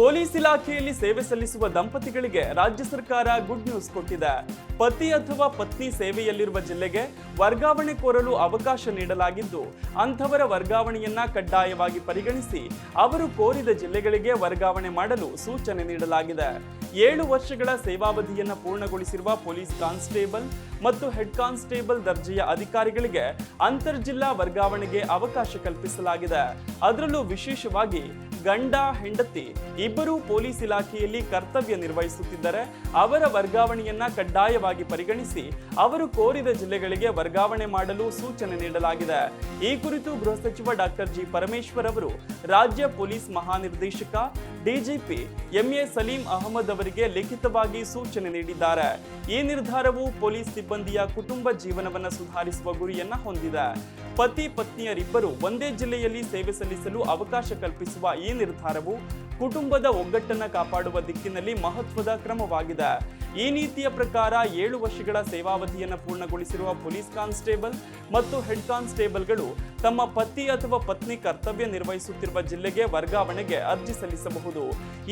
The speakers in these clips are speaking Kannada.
ಪೊಲೀಸ್ ಇಲಾಖೆಯಲ್ಲಿ ಸೇವೆ ಸಲ್ಲಿಸುವ ದಂಪತಿಗಳಿಗೆ ರಾಜ್ಯ ಸರ್ಕಾರ ಗುಡ್ ನ್ಯೂಸ್ ಕೊಟ್ಟಿದೆ. ಪತಿ ಅಥವಾ ಪತ್ನಿ ಸೇವೆಯಲ್ಲಿರುವ ಜಿಲ್ಲೆಗೆ ವರ್ಗಾವಣೆ ಕೋರಲು ಅವಕಾಶ ನೀಡಲಾಗಿದ್ದು, ಅಂಥವರ ವರ್ಗಾವಣೆಯನ್ನ ಕಡ್ಡಾಯವಾಗಿ ಪರಿಗಣಿಸಿ ಅವರು ಕೋರಿದ ಜಿಲ್ಲೆಗಳಿಗೆ ವರ್ಗಾವಣೆ ಮಾಡಲು ಸೂಚನೆ ನೀಡಲಾಗಿದೆ. 7 ವರ್ಷಗಳ ಸೇವಾವಧಿಯನ್ನ ಪೂರ್ಣಗೊಳಿಸಿರುವ ಪೊಲೀಸ್ ಕಾನ್ಸ್ಟೇಬಲ್ ಮತ್ತು ಹೆಡ್ ಕಾನ್ಸ್ಟೇಬಲ್ ದರ್ಜೆಯ ಅಧಿಕಾರಿಗಳಿಗೆ ಅಂತರ್ಜಿಲ್ಲಾ ವರ್ಗಾವಣೆಗೆ ಅವಕಾಶ ಕಲ್ಪಿಸಲಾಗಿದೆ. ಅದರಲ್ಲೂ ವಿಶೇಷವಾಗಿ ಗಂಡ ಹೆಂಡತಿ ಇಬ್ಬರೂ ಪೊಲೀಸ್ ಇಲಾಖೆಯಲ್ಲಿ ಕರ್ತವ್ಯ ನಿರ್ವಹಿಸುತ್ತಿದ್ದರೆ ಅವರ ವರ್ಗಾವಣೆಯನ್ನ ಕಡ್ಡಾಯವಾಗಿ ಪರಿಗಣಿಸಿ ಅವರು ಕೋರಿದ ಜಿಲ್ಲೆಗಳಿಗೆ ವರ್ಗಾವಣೆ ಮಾಡಲು ಸೂಚನೆ ನೀಡಲಾಗಿದೆ. ಈ ಕುರಿತು ಗೃಹ ಸಚಿವ ಡಾಕ್ಟರ್ ಜಿ ಪರಮೇಶ್ವರ್ ಅವರು ರಾಜ್ಯ ಪೊಲೀಸ್ ಮಹಾನಿರ್ದೇಶಕ ಡಿಜಿಪಿ ಎಂಎ ಸಲೀಂ ಅಹಮದ್ ಅವರಿಗೆ ಲಿಖಿತವಾಗಿ ಸೂಚನೆ ನೀಡಿದ್ದಾರೆ. ಈ ನಿರ್ಧಾರವು ಪೊಲೀಸ್ ಸಿಬ್ಬಂದಿಯ ಕುಟುಂಬ ಜೀವನವನ್ನು ಸುಧಾರಿಸುವ ಗುರಿಯನ್ನ ಹೊಂದಿದೆ. ಪತಿ ಪತ್ನಿಯರಿಬ್ಬರು ಒಂದೇ ಜಿಲ್ಲೆಯಲ್ಲಿ ಸೇವೆ ಸಲ್ಲಿಸಲು ಅವಕಾಶ ಕಲ್ಪಿಸುವ ಈ ನಿರ್ಧಾರವು ಕುಟುಂಬದ ಒಗ್ಗಟ್ಟನ್ನ ಕಾಪಾಡುವ ದಿಕ್ಕಿನಲ್ಲಿ ಮಹತ್ವದ ಕ್ರಮವಾಗಿದೆ. ಈ ನೀತಿಯ ಪ್ರಕಾರ 7 ವರ್ಷಗಳ ಸೇವಾವಧಿಯನ್ನು ಪೂರ್ಣಗೊಳಿಸಿರುವ ಪೊಲೀಸ್ ಕಾನ್ಸ್ಟೇಬಲ್ ಮತ್ತು ಹೆಡ್ ಕಾನ್ಸ್ಟೇಬಲ್ಗಳು ತಮ್ಮ ಪತಿ ಅಥವಾ ಪತ್ನಿ ಕರ್ತವ್ಯ ನಿರ್ವಹಿಸುತ್ತಿರುವ ಜಿಲ್ಲೆಗೆ ವರ್ಗಾವಣೆಗೆ ಅರ್ಜಿ ಸಲ್ಲಿಸಬಹುದು.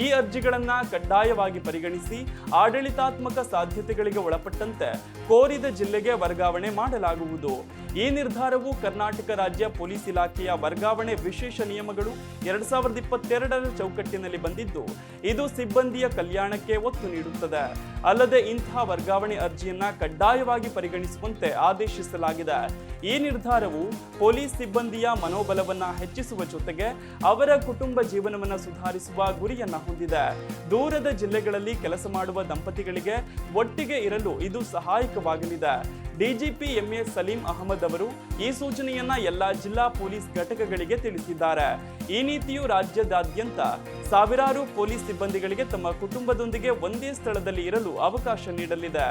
ಈ ಅರ್ಜಿಗಳನ್ನ ಕಡ್ಡಾಯವಾಗಿ ಪರಿಗಣಿಸಿ ಆಡಳಿತಾತ್ಮಕ ಸಾಧ್ಯತೆಗಳಿಗೆ ಒಳಪಟ್ಟಂತೆ ಕೋರಿದ ಜಿಲ್ಲೆಗೆ ವರ್ಗಾವಣೆ ಮಾಡಲಾಗುವುದು. ಈ ನಿರ್ಧಾರವು ಕರ್ನಾಟಕ ರಾಜ್ಯ ಪೊಲೀಸ್ ಇಲಾಖೆಯ ವರ್ಗಾವಣೆ ವಿಶೇಷ ನಿಯಮಗಳು 2022ರ ಚೌಕಟ್ಟಿನಲ್ಲಿ ಬಂದಿದ್ದು, ಇದು ಸಿಬ್ಬಂದಿಯ ಕಲ್ಯಾಣಕ್ಕೆ ಒತ್ತು ನೀಡುತ್ತದೆ. ಅಲ್ಲದೆ ಇಂತಹ ವರ್ಗಾವಣೆ ಅರ್ಜಿಯನ್ನ ಕಡ್ಡಾಯವಾಗಿ ಪರಿಗಣಿಸುವಂತೆ ಆದೇಶಿಸಲಾಗಿದೆ. ಈ ನಿರ್ಧಾರವು ಪೊಲೀಸ್ ಸಿಬ್ಬಂದಿಯ ಮನೋಬಲವನ್ನ ಹೆಚ್ಚಿಸುವ ಜೊತೆಗೆ ಅವರ ಕುಟುಂಬ ಜೀವನವನ್ನ ಸುಧಾರಿಸುವ ಗುರಿಯನ್ನ ಹೊಂದಿದೆ. ದೂರದ ಜಿಲ್ಲೆಗಳಲ್ಲಿ ಕೆಲಸ ಮಾಡುವ ದಂಪತಿಗಳಿಗೆ ಒಟ್ಟಿಗೆ ಇರಲು ಇದು ಸಹಾಯಕವಾಗಲಿದೆ. ಡಿಜಿಪಿ ಎಂಎ ಸಲೀಂ ಅಹಮದ್ ಅವರು ಈ ಸೂಚನೆಯನ್ನ ಎಲ್ಲಾ ಜಿಲ್ಲಾ ಪೊಲೀಸ್ ಘಟಕಗಳಿಗೆ ತಿಳಿಸಿದ್ದಾರೆ. ಈ ನೀತಿಯು ರಾಜ್ಯದಾದ್ಯಂತ ಸಾವಿರಾರು ಪೊಲೀಸ್ ಸಿಬ್ಬಂದಿಗಳಿಗೆ ತಮ್ಮ ಕುಟುಂಬದೊಂದಿಗೆ ಒಂದೇ ಸ್ಥಳದಲ್ಲಿ ಇರಲು ಅವಕಾಶ ನೀಡಲಿದೆ.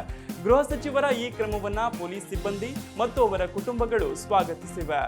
ಗೃಹ ಸಚಿವರ ಈ ಕ್ರಮವನ್ನ ಪೊಲೀಸ್ ಸಿಬ್ಬಂದಿ ಮತ್ತು ಅವರ ಕುಟುಂಬಗಳು ಸ್ವಾಗತಿಸಿವೆ.